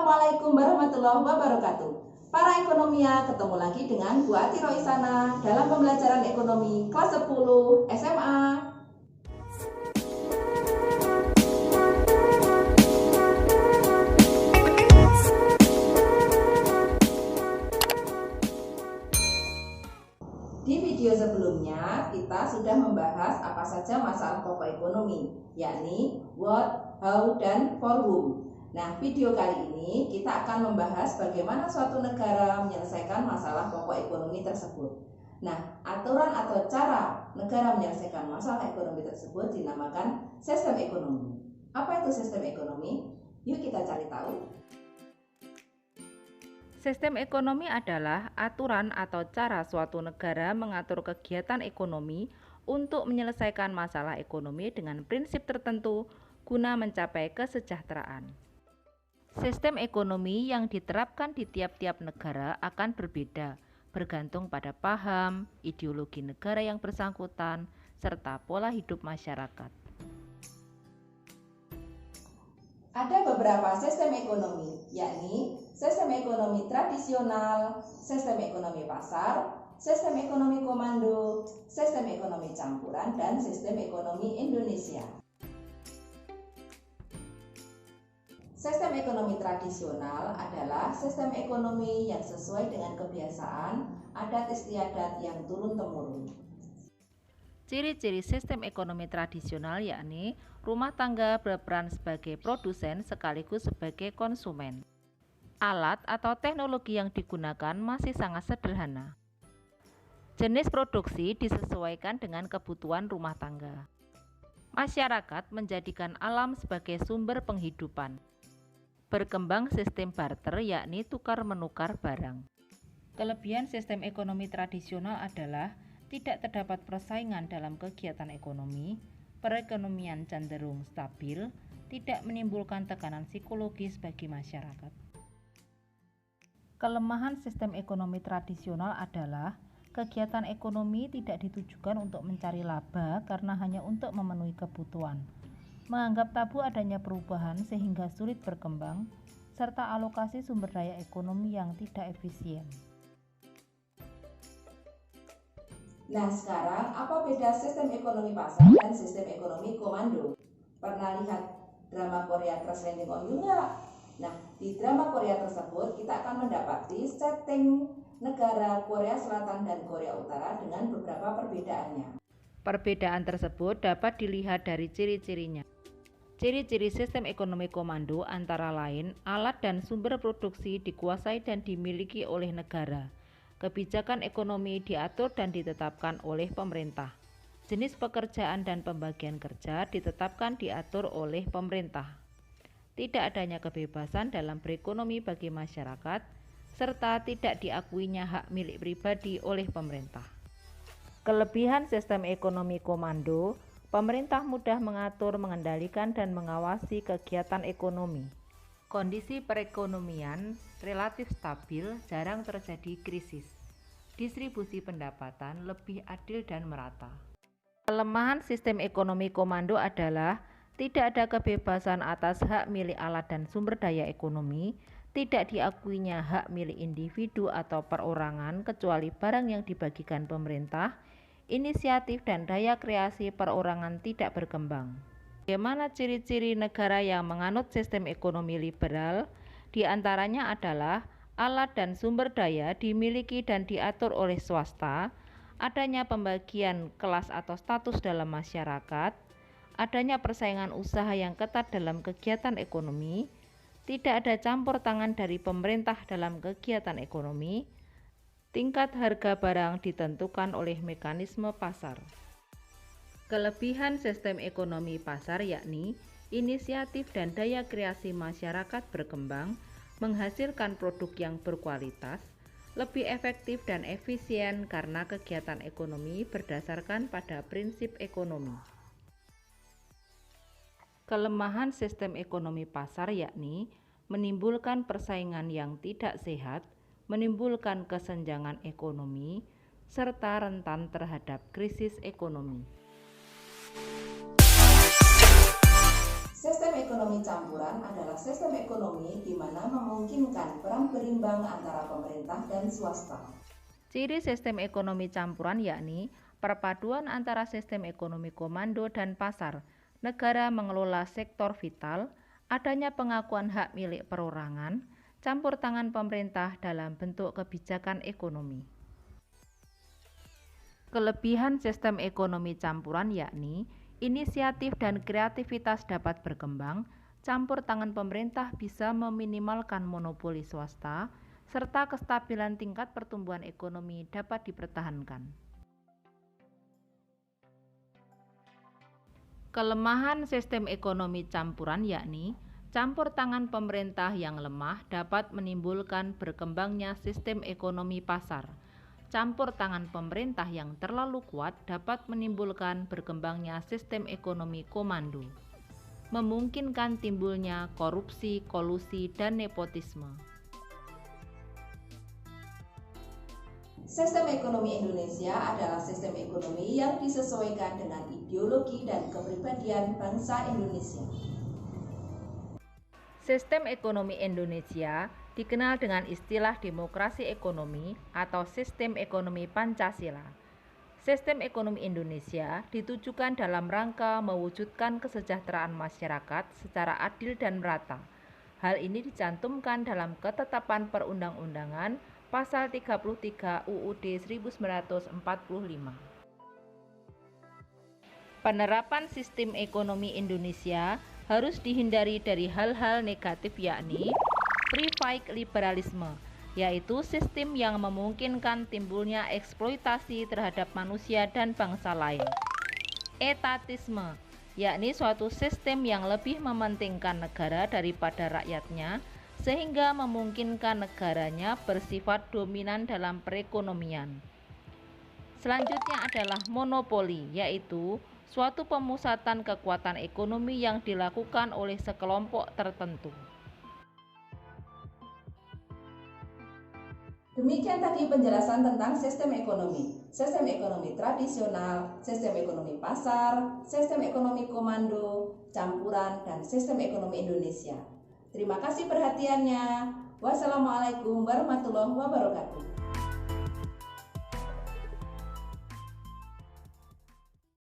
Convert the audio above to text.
Assalamualaikum warahmatullahi wabarakatuh. Para ekonomia, ketemu lagi dengan Bu Ati Roisana dalam pembelajaran ekonomi kelas 10 SMA. Di video sebelumnya kita sudah membahas apa saja masalah pokok ekonomi, yakni what, how, dan for whom. Nah, video kali ini kita akan membahas bagaimana suatu negara menyelesaikan masalah pokok ekonomi tersebut. Nah, aturan atau cara negara menyelesaikan masalah ekonomi tersebut dinamakan sistem ekonomi. Apa itu sistem ekonomi? Yuk kita cari tahu. Sistem ekonomi adalah aturan atau cara suatu negara mengatur kegiatan ekonomi untuk menyelesaikan masalah ekonomi dengan prinsip tertentu guna mencapai kesejahteraan. Sistem ekonomi yang diterapkan di tiap-tiap negara akan berbeda, bergantung pada paham, ideologi negara yang bersangkutan, serta pola hidup masyarakat. Ada beberapa sistem ekonomi, yakni sistem ekonomi tradisional, sistem ekonomi pasar, sistem ekonomi komando, sistem ekonomi campuran, dan sistem ekonomi Indonesia. Sistem ekonomi tradisional adalah sistem ekonomi yang sesuai dengan kebiasaan adat istiadat yang turun-temurun. Ciri-ciri sistem ekonomi tradisional yakni rumah tangga berperan sebagai produsen sekaligus sebagai konsumen. Alat atau teknologi yang digunakan masih sangat sederhana. Jenis produksi disesuaikan dengan kebutuhan rumah tangga. Masyarakat menjadikan alam sebagai sumber penghidupan. Berkembang sistem barter yakni tukar-menukar barang. Kelebihan sistem ekonomi tradisional adalah tidak terdapat persaingan dalam kegiatan ekonomi, perekonomian cenderung stabil, tidak menimbulkan tekanan psikologis bagi masyarakat. Kelemahan sistem ekonomi tradisional adalah kegiatan ekonomi tidak ditujukan untuk mencari laba karena hanya untuk memenuhi kebutuhan, menganggap tabu adanya perubahan sehingga sulit berkembang, serta alokasi sumber daya ekonomi yang tidak efisien. Nah, sekarang apa beda sistem ekonomi pasar dan sistem ekonomi komando? Pernah lihat drama Korea Crash Landing on You nggak? Nah, di drama Korea tersebut kita akan mendapati setting negara Korea Selatan dan Korea Utara dengan beberapa perbedaannya. Perbedaan tersebut dapat dilihat dari ciri-cirinya. Ciri-ciri sistem ekonomi komando antara lain alat dan sumber produksi dikuasai dan dimiliki oleh negara. Kebijakan ekonomi diatur dan ditetapkan oleh pemerintah. Jenis pekerjaan dan pembagian kerja ditetapkan diatur oleh pemerintah. Tidak adanya kebebasan dalam berekonomi bagi masyarakat, serta tidak diakuinya hak milik pribadi oleh pemerintah. Kelebihan sistem ekonomi komando, pemerintah mudah mengatur, mengendalikan, dan mengawasi kegiatan ekonomi. Kondisi perekonomian relatif stabil, jarang terjadi krisis. Distribusi pendapatan lebih adil dan merata. Kelemahan sistem ekonomi komando adalah tidak ada kebebasan atas hak milik alat dan sumber daya ekonomi, tidak diakuinya hak milik individu atau perorangan kecuali barang yang dibagikan pemerintah, inisiatif dan daya kreasi perorangan tidak berkembang. Bagaimana ciri-ciri negara yang menganut sistem ekonomi liberal? Di antaranya adalah alat dan sumber daya dimiliki dan diatur oleh swasta, adanya pembagian kelas atau status dalam masyarakat, adanya persaingan usaha yang ketat dalam kegiatan ekonomi, tidak ada campur tangan dari pemerintah dalam kegiatan ekonomi, tingkat harga barang ditentukan oleh mekanisme pasar. Kelebihan sistem ekonomi pasar yakni inisiatif dan daya kreasi masyarakat berkembang, menghasilkan produk yang berkualitas, lebih efektif dan efisien karena kegiatan ekonomi berdasarkan pada prinsip ekonomi. Kelemahan sistem ekonomi pasar yakni menimbulkan persaingan yang tidak sehat, menimbulkan kesenjangan ekonomi, serta rentan terhadap krisis ekonomi. Sistem ekonomi campuran adalah sistem ekonomi di mana memungkinkan peran berimbang antara pemerintah dan swasta. Ciri sistem ekonomi campuran yakni perpaduan antara sistem ekonomi komando dan pasar. Negara mengelola sektor vital, adanya pengakuan hak milik perorangan, campur tangan pemerintah dalam bentuk kebijakan ekonomi. Kelebihan sistem ekonomi campuran yakni inisiatif dan kreativitas dapat berkembang, campur tangan pemerintah bisa meminimalkan monopoli swasta, serta kestabilan tingkat pertumbuhan ekonomi dapat dipertahankan. Kelemahan sistem ekonomi campuran yakni campur tangan pemerintah yang lemah dapat menimbulkan berkembangnya sistem ekonomi pasar. Campur tangan pemerintah yang terlalu kuat dapat menimbulkan berkembangnya sistem ekonomi komando, memungkinkan timbulnya korupsi, kolusi, dan nepotisme. Sistem ekonomi Indonesia adalah sistem ekonomi yang disesuaikan dengan ideologi dan kepribadian bangsa Indonesia. Sistem ekonomi Indonesia dikenal dengan istilah demokrasi ekonomi atau sistem ekonomi Pancasila. Sistem ekonomi Indonesia ditujukan dalam rangka mewujudkan kesejahteraan masyarakat secara adil dan merata. Hal ini dicantumkan dalam Ketetapan Perundang-undangan Pasal 33 UUD 1945. Penerapan sistem ekonomi Indonesia harus dihindari dari hal-hal negatif yakni free-fike liberalisme, yaitu sistem yang memungkinkan timbulnya eksploitasi terhadap manusia dan bangsa lain. Etatisme, yakni suatu sistem yang lebih mementingkan negara daripada rakyatnya, sehingga memungkinkan negaranya bersifat dominan dalam perekonomian. Selanjutnya adalah monopoli, yaitu suatu pemusatan kekuatan ekonomi yang dilakukan oleh sekelompok tertentu. Demikian tadi penjelasan tentang sistem ekonomi tradisional, sistem ekonomi pasar, sistem ekonomi komando, campuran, dan sistem ekonomi Indonesia. Terima kasih perhatiannya. Wassalamualaikum warahmatullahi wabarakatuh.